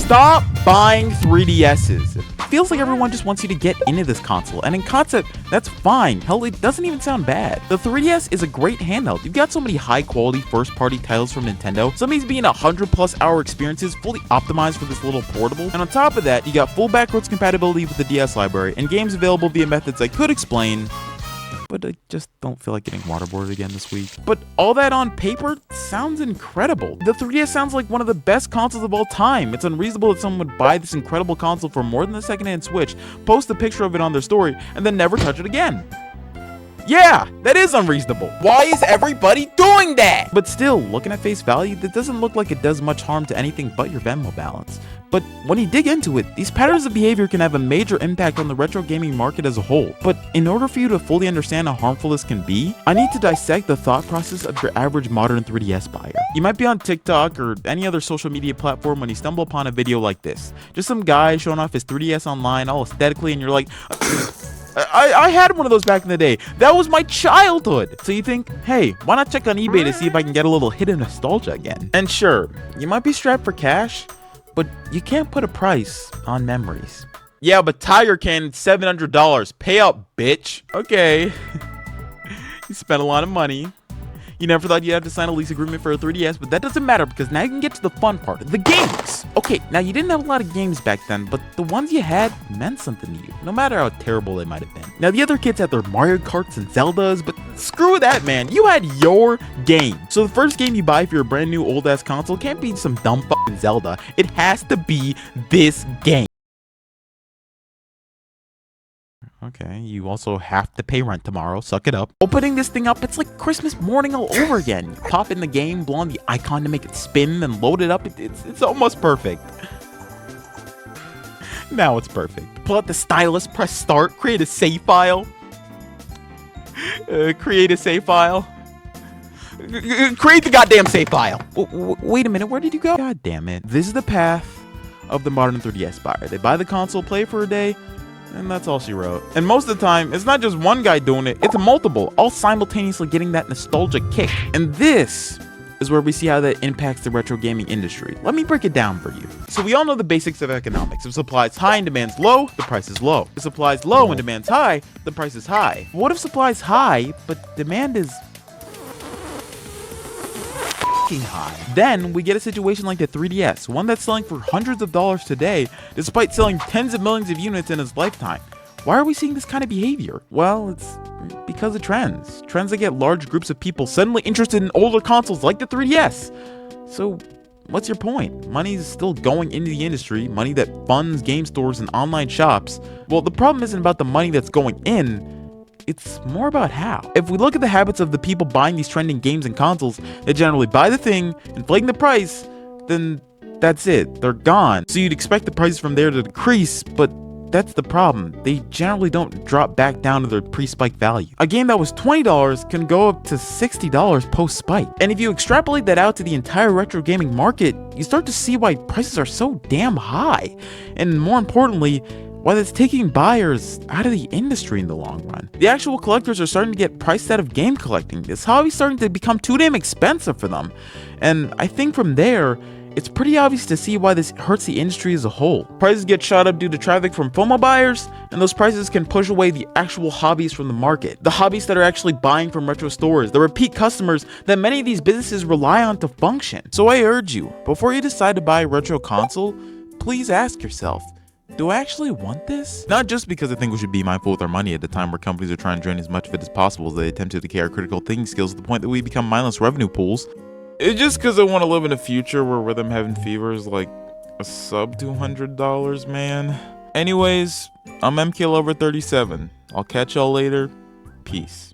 Stop buying 3DSs. It feels like everyone just wants you to get into this console, and in concept, that's fine. Hell, it doesn't even sound bad. The 3DS is a great handheld. You've got so many high-quality first-party titles from Nintendo, some of these being 100+ hour experiences fully optimized for this little portable, and on top of that, you got full backwards compatibility with the DS library, and games available via methods I could explain, but I just don't feel like getting waterboarded again this week. But all that on paper sounds incredible. The 3DS sounds like one of the best consoles of all time. It's unreasonable that someone would buy this incredible console for more than a secondhand Switch, post a picture of it on their story, and then never touch it again. Yeah, that is unreasonable. Why is everybody doing that? But still, looking at face value, that doesn't look like it does much harm to anything but your Venmo balance. But when you dig into it, these patterns of behavior can have a major impact on the retro gaming market as a whole. But in order for you to fully understand how harmful this can be, I need to dissect the thought process of your average modern 3DS buyer. You might be on TikTok or any other social media platform when you stumble upon a video like this. Just some guy showing off his 3DS online all aesthetically, and you're like, I had one of those back in the day. That was my childhood. So you think, hey, why not check on eBay to see if I can get a little hit of nostalgia again? And sure, you might be strapped for cash, but you can't put a price on memories. Yeah, but Tiger Cannon's $700. Pay up, bitch. Okay. You spent a lot of money. You never thought you'd have to sign a lease agreement for a 3DS, but that doesn't matter because now you can get to the fun part, the games. Okay, now you didn't have a lot of games back then, but the ones you had meant something to you, no matter how terrible they might have been. Now the other kids had their Mario Karts and Zeldas, but screw that, man. You had your game. So the first game you buy for your brand new old ass console can't be some dumb fucking Zelda. It has to be this game. Okay, you also have to pay rent tomorrow. Suck it up. Opening this thing up, it's like Christmas morning all over again. You pop in the game, blow on the icon to make it spin, then load it up. It's almost perfect. Now it's perfect. Pull out the stylus, press start, create a save file. Create a save file. Create the goddamn save file. Wait a minute, where did you go? God damn it. This is the path of the modern 3DS buyer. They buy the console, play for a day, and that's all she wrote. And most of the time, it's not just one guy doing it, it's multiple, all simultaneously getting that nostalgia kick. And this is where we see how that impacts the retro gaming industry. Let me break it down for you. So we all know the basics of economics. If supply is high and demand's low, the price is low. If supply is low and demand's high, the price is high. What if supply is high, but demand is high? Then we get a situation like the 3DS, one that's selling for hundreds of dollars today, despite selling tens of millions of units in its lifetime. Why are we seeing this kind of behavior? Well, it's because of trends. Trends that get large groups of people suddenly interested in older consoles like the 3DS. So what's your point? Money's still going into the industry, money that funds game stores and online shops. Well, the problem isn't about the money that's going in, it's more about how. If we look at the habits of the people buying these trending games and consoles, they generally buy the thing, inflating the price, then that's it, they're gone. So you'd expect the prices from there to decrease, but that's the problem. They generally don't drop back down to their pre-spike value. A game that was $20 can go up to $60 post-spike. And if you extrapolate that out to the entire retro gaming market, you start to see why prices are so damn high. And more importantly, why that's taking buyers out of the industry in the long run. The actual collectors are starting to get priced out of game collecting. This hobby's starting to become too damn expensive for them. And I think from there, it's pretty obvious to see why this hurts the industry as a whole. Prices get shot up due to traffic from FOMO buyers, and those prices can push away the actual hobbies from the market. The hobbies that are actually buying from retro stores, the repeat customers that many of these businesses rely on to function. So I urge you, before you decide to buy a retro console, please ask yourself, do I actually want this? Not just because I think we should be mindful with our money at a time where companies are trying to drain as much of it as possible as they attempt to decay our critical thinking skills to the point that we become mindless revenue pools. It's just because I want to live in a future where rhythm having fever is like a sub $200, man. Anyways, I'm MKLover37. I'll catch y'all later. Peace.